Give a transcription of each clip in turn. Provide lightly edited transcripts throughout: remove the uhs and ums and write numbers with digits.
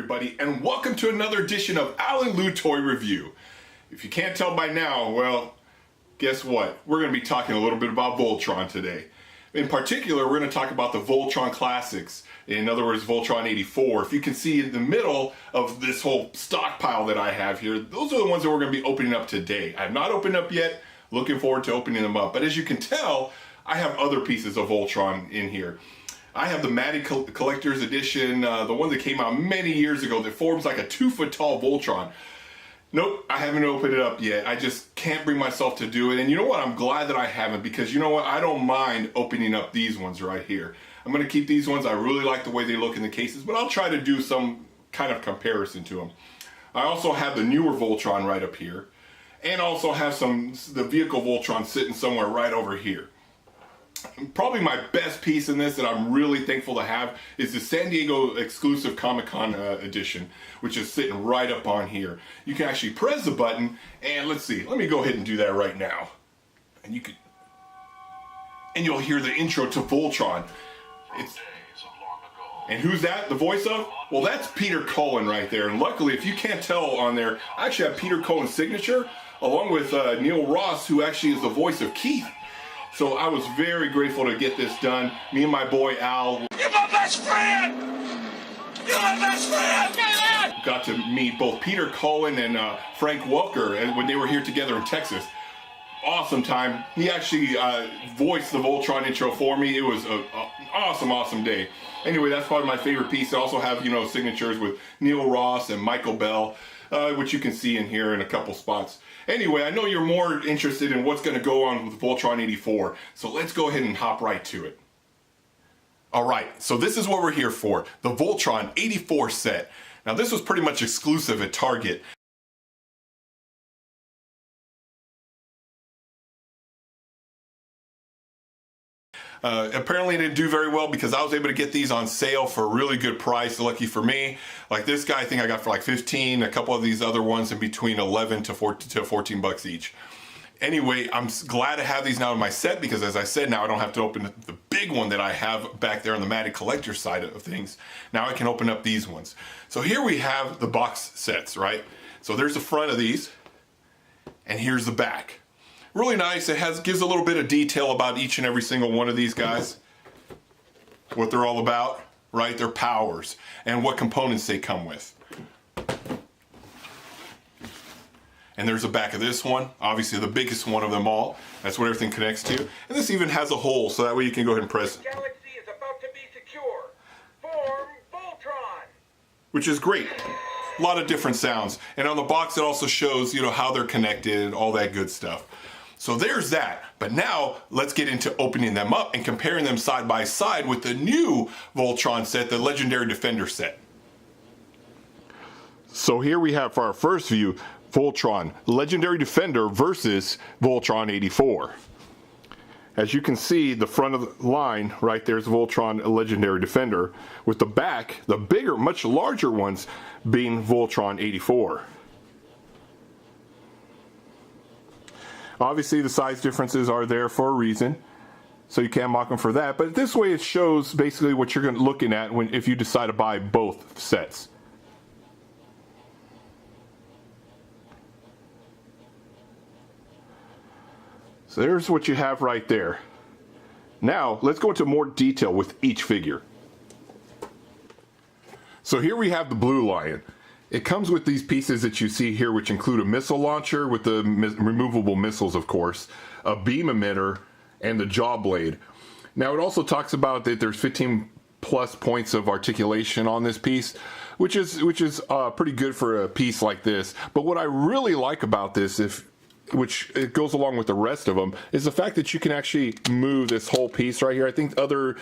everybody, and welcome to another edition of AlLou Toy Review. If you can't tell by now, well, guess what? We're going to be talking a little bit about Voltron today. In particular, we're going to talk about the Voltron Classics, in other words, Voltron 84. If you can see in the middle of this whole stockpile that I have here, those are the ones that we're going to be opening up today. I have not opened up yet, looking forward to opening them up, but as you can tell, I have other pieces of Voltron in here. I have the Matty Collector's Edition, the one that came out many years ago that forms like a 2-foot tall Voltron. Nope, I haven't opened it up yet. I just can't bring myself to do it. And you know what? I'm glad that I haven't, because you know what? I don't mind opening up these ones right here. I'm going to keep these ones. I really like the way they look in the cases, but I'll try to do some kind of comparison to them. I also have the newer Voltron right up here, and also have the vehicle Voltron sitting somewhere right over here. Probably my best piece in this that I'm really thankful to have is the San Diego exclusive Comic-Con edition, which is sitting right up on here. You can actually press the button, and let's see, let me go ahead and do that right now. And you'll hear the intro to Voltron. And who's that, the voice of? Well, that's Peter Cullen right there. And luckily, if you can't tell on there, I actually have Peter Cullen's signature, along with Neil Ross, who actually is the voice of Keith. So I was very grateful to get this done. Me and my boy Al. You're my best friend! You're my best friend! Got to meet both Peter Cullen and Frank Welker when they were here together in Texas. Awesome time. He actually voiced the Voltron intro for me. It was an awesome day. Anyway, that's probably my favorite piece. I also have, signatures with Neil Ross and Michael Bell, which you can see in here in a couple spots. Anyway, I know you're more interested in what's going to go on with Voltron 84, so let's go ahead and hop right to it. Alright, so this is what we're here for, the Voltron 84 set. Now this was pretty much exclusive at Target. Apparently it didn't do very well because I was able to get these on sale for a really good price. Lucky for me. Like this guy, I think I got for like 15. A couple of these other ones in between 11 to 14 bucks each. Anyway, I'm glad to have these now in my set because, as I said, now I don't have to open the big one that I have back there on the Matty Collector side of things. Now I can open up these ones. So here we have the box sets, right? So there's the front of these, and here's the back. Really nice. It gives a little bit of detail about each and every single one of these guys, what they're all about, right? Their powers and what components they come with. And there's the back of this one, obviously the biggest one of them all. That's what everything connects to. And this even has a hole, so that way you can go ahead and press it. Galaxy is about to be secure. Form Voltron. Which is great. A lot of different sounds. And on the box it also shows, how they're connected and all that good stuff. So there's that. But now let's get into opening them up and comparing them side by side with the new Voltron set, the Legendary Defender set. So here we have for our first view, Voltron Legendary Defender versus Voltron 84. As you can see, the front of the line right there is Voltron Legendary Defender, with the back, the bigger, much larger ones being Voltron 84. Obviously the size differences are there for a reason, so you can't mock them for that, but this way it shows basically what you're looking at if you decide to buy both sets. So there's what you have right there. Now let's go into more detail with each figure. So here we have the Blue Lion. It comes with these pieces that you see here, which include a missile launcher with the removable missiles, of course, a beam emitter, and the jaw blade. Now it also talks about that there's 15 plus points of articulation on this piece, which is pretty good for a piece like this. But what I really like about this, which it goes along with the rest of them, is the fact that you can actually move this whole piece right here. I think other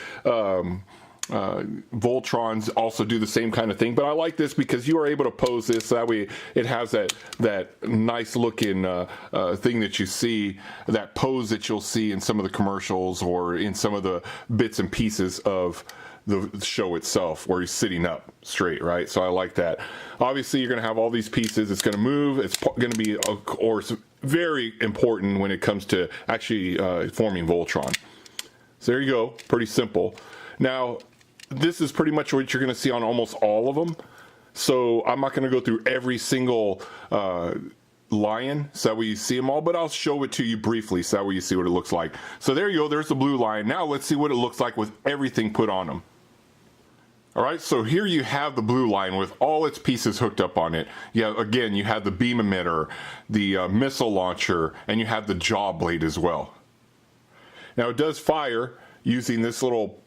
Voltrons also do the same kind of thing, but I like this because you are able to pose this, so that way it has that nice looking thing that you see, that pose that you'll see in some of the commercials or in some of the bits and pieces of the show itself, where he's sitting up straight, right? So I like that. Obviously you're going to have all these pieces. It's going to move. It's going to be, of course, very important when it comes to actually forming Voltron. So there you go. Pretty simple. Now this is pretty much what you're going to see on almost all of them. So I'm not going to go through every single lion so that way you see them all, but I'll show it to you briefly so that way you see what it looks like. So there you go, there's the blue lion. Now let's see what it looks like with everything put on them. Alright, so here you have the blue lion with all its pieces hooked up on it. Yeah, again, you have the beam emitter, the missile launcher, and you have the jaw blade as well. Now it does fire using this little,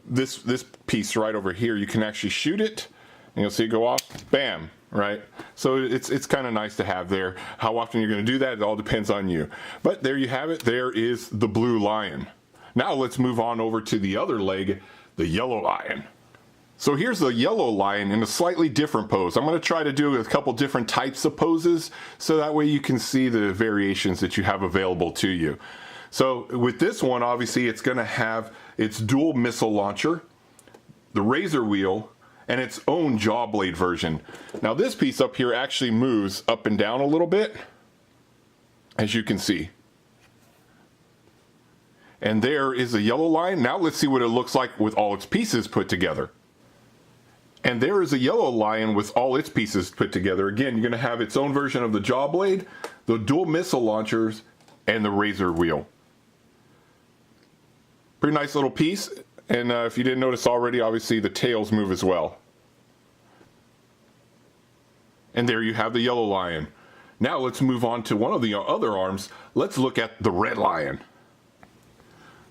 this piece right over here. You can actually shoot it, and you'll see it go off, bam, right? So it's kind of nice to have there. How often you're going to do that, it all depends on you. But there you have it, there is the blue lion. Now let's move on over to the other leg, the yellow lion. So here's the yellow lion in a slightly different pose. I'm going to try to do a couple different types of poses so that way you can see the variations that you have available to you. So with this one, obviously it's going to have its dual missile launcher, the razor wheel, and its own jaw blade version. Now this piece up here actually moves up and down a little bit, as you can see. And there is a yellow lion. Now let's see what it looks like with all its pieces put together. And there is a yellow lion with all its pieces put together. Again, you're going to have its own version of the jaw blade, the dual missile launchers, and the razor wheel. Pretty nice little piece. And if you didn't notice already, obviously the tails move as well. And there you have the yellow lion. Now let's move on to one of the other arms. Let's look at the red lion.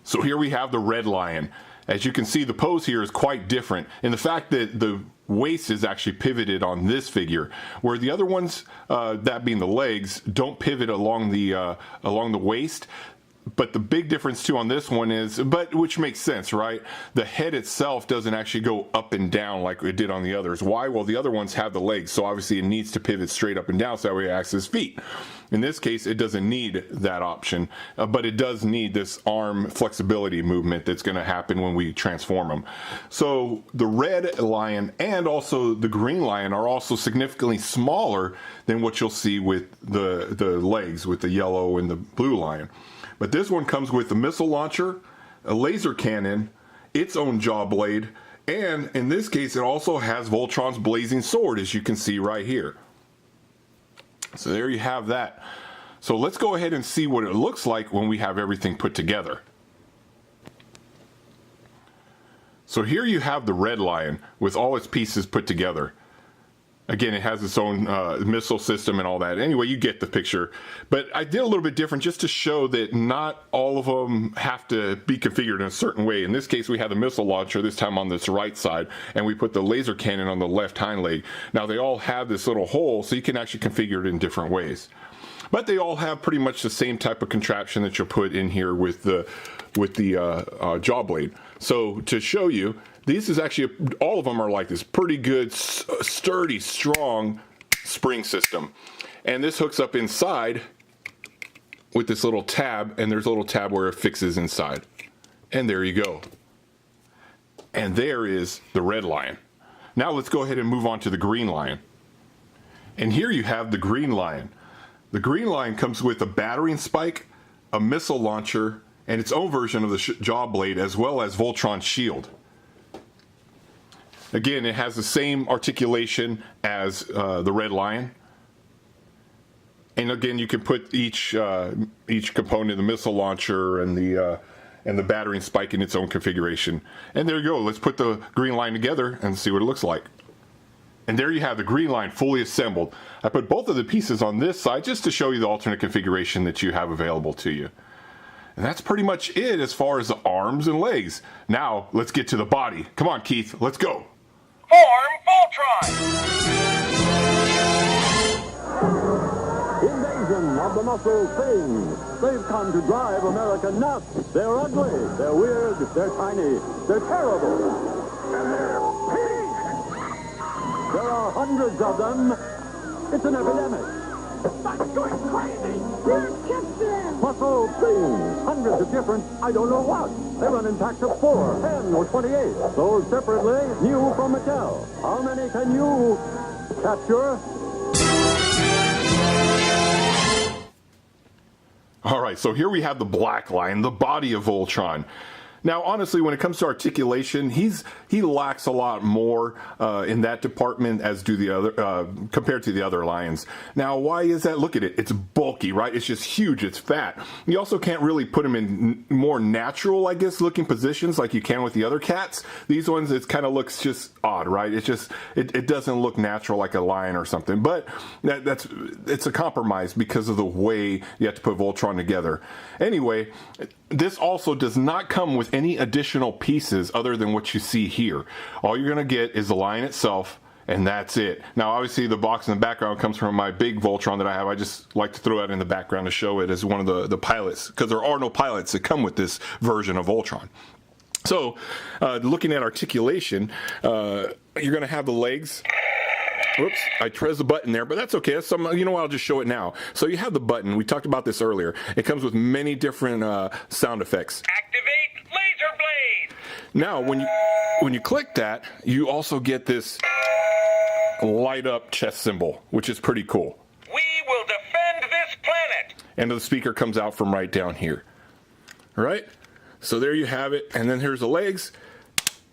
So here we have the red lion. As you can see, the pose here is quite different in the fact that the waist is actually pivoted on this figure, where the other ones, that being the legs, don't pivot along the waist. But the big difference too on this one is, which makes sense, right? The head itself doesn't actually go up and down like it did on the others. Why? Well, the other ones have the legs, so obviously it needs to pivot straight up and down so that way it acts as feet. In this case, it doesn't need that option, but it does need this arm flexibility movement that's going to happen when we transform them. So the red lion and also the green lion are also significantly smaller than what you'll see with the legs, with the yellow and the blue lion. But this one comes with a missile launcher, a laser cannon, its own jaw blade, and in this case it also has Voltron's blazing sword, as you can see right here. So there you have that. So let's go ahead and see what it looks like when we have everything put together. So here you have the red lion with all its pieces put together. Again, it has its own missile system and all that. Anyway, you get the picture. But I did a little bit different just to show that not all of them have to be configured in a certain way. In this case, we have the missile launcher, this time on this right side, and we put the laser cannon on the left hind leg. Now, they all have this little hole, so you can actually configure it in different ways. But they all have pretty much the same type of contraption that you'll put in here with the jaw blade. So to show you, these is actually, all of them are like this pretty good, sturdy, strong spring system. And this hooks up inside with this little tab, and there's a little tab where it fixes inside. And there you go. And there is the red lion. Now let's go ahead and move on to the green lion. And here you have the green lion. The green lion comes with a battering spike, a missile launcher, and its own version of the jaw blade, as well as Voltron's shield. Again, it has the same articulation as the red lion. And again, you can put each component, the missile launcher and the battering spike, in its own configuration. And there you go. Let's put the green lion together and see what it looks like. And there you have the green lion fully assembled. I put both of the pieces on this side just to show you the alternate configuration that you have available to you. And that's pretty much it as far as the arms and legs. Now, let's get to the body. Come on, Keith, let's go. Form Voltron! Invasion of the muscle things. They've come to drive America nuts. They're ugly, they're weird, they're tiny, they're terrible. And they're pink! There are hundreds of them. It's an epidemic. I'm going crazy! Muscle things. Hundreds of different, I don't know what. They run in packs of 4, 10, or 28. Sold separately, new from Mattel. How many can you capture? All right, so here we have the black lion, the body of Voltron. Now, honestly, when it comes to articulation, he lacks a lot more in that department as do the other compared to the other lions. Now, why is that? Look at it; it's bulky, right? It's just huge. It's fat. You also can't really put him in more natural, I guess, looking positions like you can with the other cats. These ones, it kind of looks just odd, right? It's just it doesn't look natural like a lion or something. But it's a compromise because of the way you have to put Voltron together. Anyway, this also does not come with any additional pieces other than what you see here. All you're going to get is the lion itself, and that's it. Now, obviously, the box in the background comes from my big Voltron that I have. I just like to throw that in the background to show it as one of the pilots, because there are no pilots that come with this version of Voltron. So, looking at articulation, you're going to have the legs. Whoops, I pressed the button there, but that's okay. That's you know what, I'll just show it now. So you have the button. We talked about this earlier. It comes with many different sound effects. Activate laser blade. Now, when you click that, you also get this light up chest symbol, which is pretty cool. We will defend this planet. And the speaker comes out from right down here. All right? So there you have it. And then here's the legs.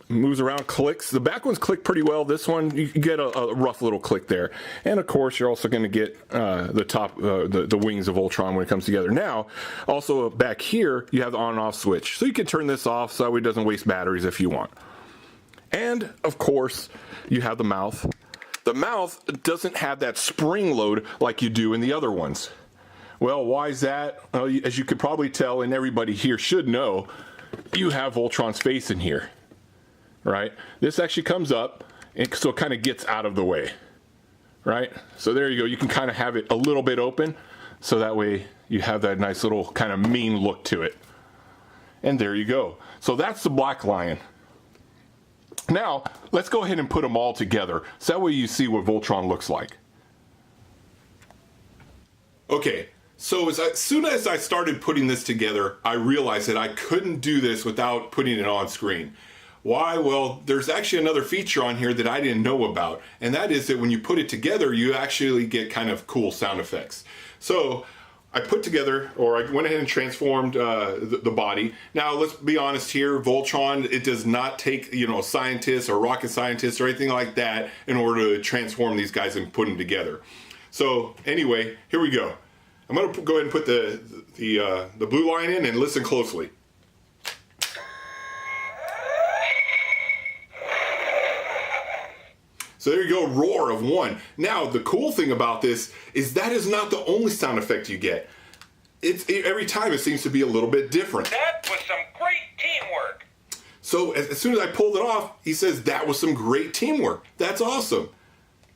Moves around, clicks. The back ones click pretty well. This one, you get a rough little click there. And of course, you're also going to get the top, the wings of Voltron when it comes together. Now, also back here, you have the on and off switch. So you can turn this off so it doesn't waste batteries if you want. And of course, you have the mouth. The mouth doesn't have that spring load like you do in the other ones. Well, why is that? As you could probably tell, and everybody here should know, you have Voltron's face in here. Right? This actually comes up, and so it kind of gets out of the way. Right? So there you go. You can kind of have it a little bit open, so that way you have that nice little kind of mean look to it. And there you go. So that's the black lion. Now, let's go ahead and put them all together, so that way you see what Voltron looks like. Okay, so as soon as I started putting this together, I realized that I couldn't do this without putting it on screen. Why? Well, there's actually another feature on here that I didn't know about, and that is that when you put it together, you actually get kind of cool sound effects. So I put together, or I went ahead and transformed the body. Now, let's be honest here, Voltron, it does not take, scientists or rocket scientists or anything like that in order to transform these guys and put them together. So anyway, here we go. I'm going to go ahead and put the blue line in and listen closely. So there you go, roar of one. Now, the cool thing about this is that is not the only sound effect you get. Every time it seems to be a little bit different. That was some great teamwork. So as soon as I pulled it off, he says, that was some great teamwork. That's awesome.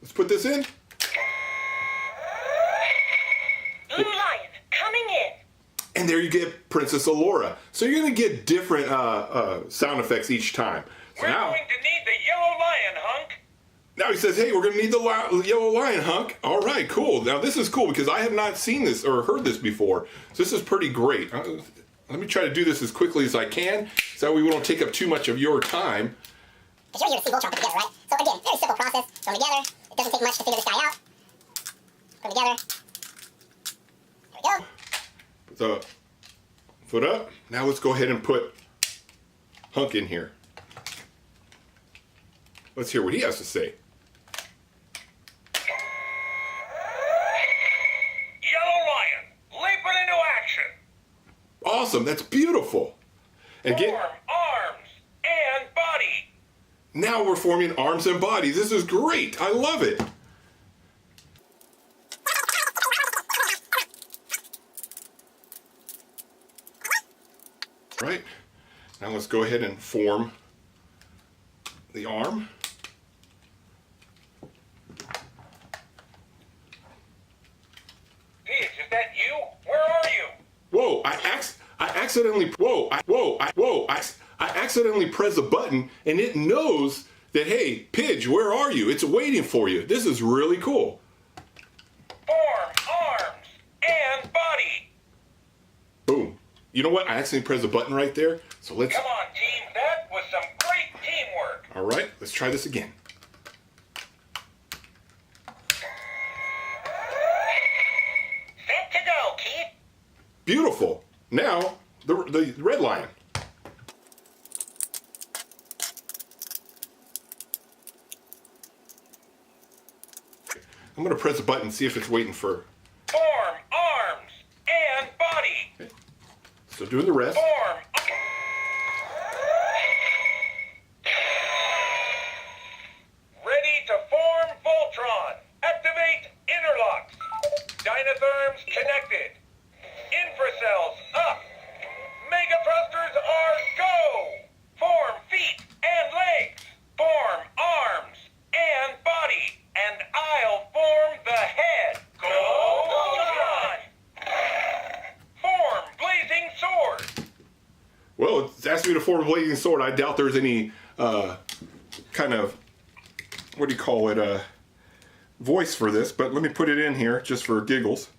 Let's put this in. Blue Lion, coming in. And there you get Princess Allura. So you're going to get different sound effects each time. So We're going to need the yellow lion, hunk. Now he says, hey, we're going to need the yellow lion, hunk. All right, cool. Now this is cool because I have not seen this or heard this before. So this is pretty great. Let me try to do this as quickly as I can so we won't take up too much of your time. Because you're here to see Voltron put together, right? So again, very simple process. Put them together. It doesn't take much to figure this guy out. Put them together. There we go. Put the foot up. Now let's go ahead and put Hunk in here. Let's hear what he has to say. Awesome, that's beautiful. And Form arms and body. Now we're forming arms and bodies. This is great. I love it. Right. Now let's go ahead and form the arm. Hey, is that you? Where are you? Whoa, I accidentally pressed the button and it knows that, hey, Pidge, where are you? It's waiting for you. This is really cool. Form arms and body. Boom. You know what? I accidentally pressed the button right there. So let's... Come on, team. That was some great teamwork. All right, let's try this again. Set to go, Keith. Beautiful. Now, the red lion. I'm going to press a button, see if it's waiting for... Form, arms, and body. Okay. So doing the rest. Form. Ready to form Voltron. Activate interlocks. Dynatherms connected. Infracells up. Mega thrusters are go. Form feet and legs. Form arms and body. And I'll form the head. Go Voltron. Form blazing sword. Well, it's asked me to form a blazing sword. I doubt there's any kind of, what do you call it, voice for this, but let me put it in here just for giggles.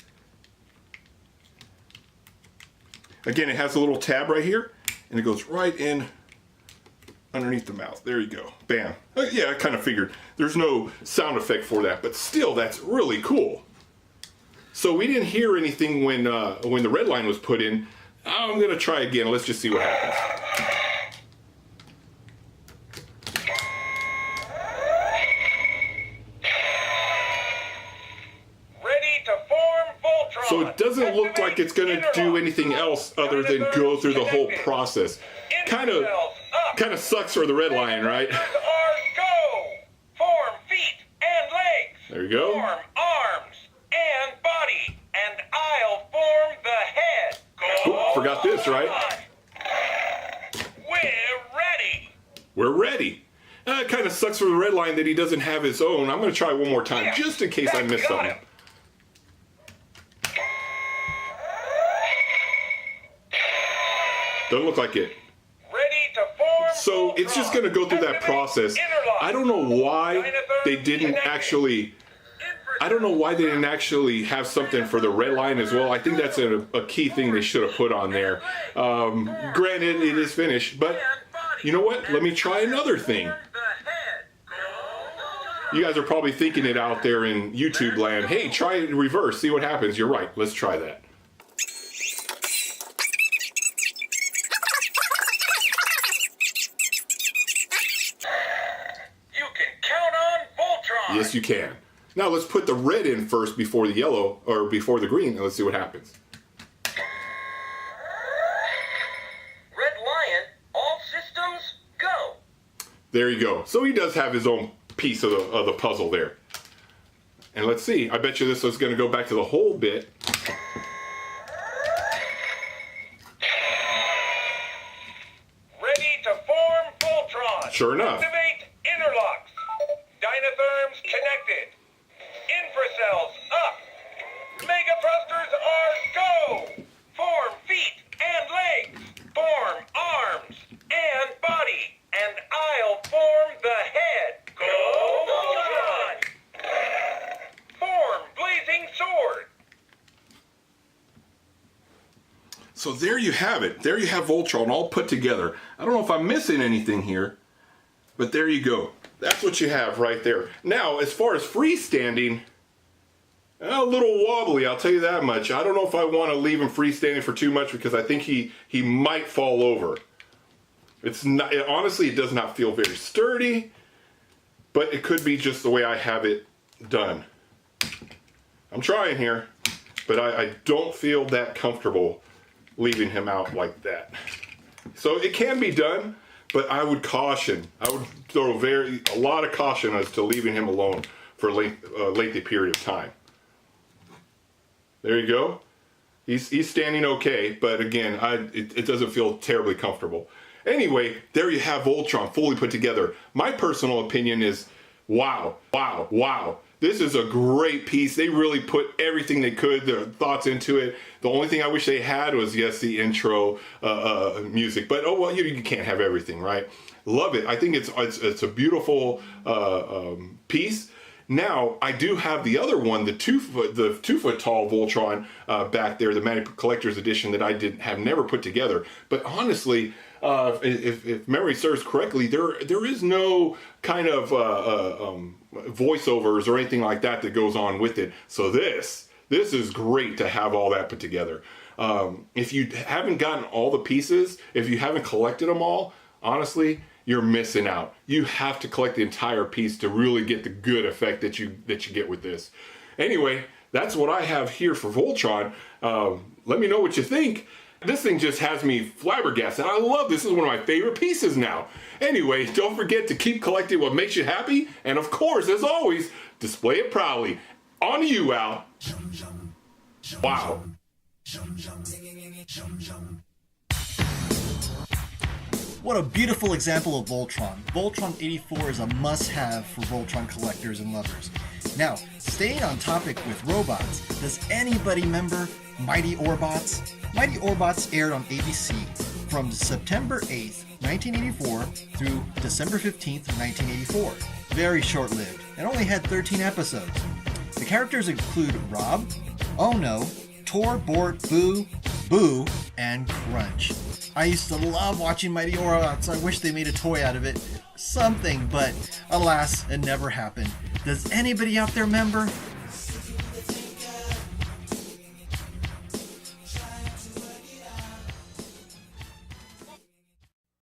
Again, it has a little tab right here, and it goes right in underneath the mouth. There you go. Bam. Yeah, I kind of figured. There's no sound effect for that, but still, that's really cool. So we didn't hear anything when the red line was put in. I'm going to try again. Let's just see what happens. Ready to form Voltron. So it doesn't look like it's going to do anything else other than go through the whole process. Kind of sucks for the red line, right? Are go. Form feet and legs. There you go. Form arms and body. And I'll form the head. Go. Oop, forgot this, right? We're ready. We're ready. It kind of sucks for the red line that he doesn't have his own. I'm going to try one more time just in case I miss something. Doesn't look like it. Ready to form. So it's just going to go through that process. I don't know why they didn't actually... I don't know why they didn't actually have something for the red line as well. I think that's a key thing they should have put on there. Granted, it is finished, but you know what? Let me try another thing. You guys are probably thinking it out there in YouTube land. Hey, try it in reverse. See what happens. You're right. Let's try that. You can count on Voltron. Yes, you can. Now let's put the red in first before the yellow, or before the green, and let's see what happens. Red Lion, all systems go. There you go. So he does have his own piece of the puzzle there. And let's see. I bet you this is going to go back to the whole bit. Ready to form Voltron. Sure enough. Activate interlocks. Dynatherms connected. Infracells up. Mega thrusters are go. Form feet and legs. Form arms and body. And I'll form the head. Go Voltron. Form blazing sword. So there you have it. There you have Voltron all put together. I don't know if I'm missing anything here, but there you go. That's what you have right there. Now, as far as freestanding, a little wobbly, I'll tell you that much. I don't know if I want to leave him freestanding for too much because I think he might fall over. It's not, honestly, it does not feel very sturdy, but it could be just the way I have it done. I'm trying here, but I don't feel that comfortable leaving him out like that. So it can be done, but I would caution. I would throw a lot of caution as to leaving him alone for a lengthy period of time. There you go. He's standing okay, but again, it doesn't feel terribly comfortable. Anyway, there you have Voltron fully put together. My personal opinion is, wow, wow, wow. This is a great piece. They really put everything they could, their thoughts into it. The only thing I wish they had was, yes, the intro music. But, oh, well, you can't have everything, right? Love it. I think it's a beautiful piece. Now, I do have the other one, the two foot tall Voltron back there, the Manic Collector's Edition that I have never put together. But honestly, if memory serves correctly, there is no kind of voiceovers or anything like that that goes on with it. So this is great to have all that put together. If you haven't gotten all the pieces, if you haven't collected them all, honestly, you're missing out. You have to collect the entire piece to really get the good effect that you get with this. Anyway, that's what I have here for Voltron. Let me know what you think. This thing just has me flabbergasted. I love this. This is one of my favorite pieces now. Anyway, don't forget to keep collecting what makes you happy. And of course, as always, display it proudly. On to you, Al. Wow. What a beautiful example of Voltron. Voltron 84 is a must-have for Voltron collectors and lovers. Now, staying on topic with robots, does anybody remember Mighty Orbots? Mighty Orbots aired on ABC from September 8th, 1984 through December 15th, 1984. Very short-lived, and only had 13 episodes. The characters include Rob, Oh No, Tor, Bort, Boo, Boo, and Crunch. I used to love watching Mighty Orbots. I wish they made a toy out of it. Something, but alas, it never happened. Does anybody out there remember?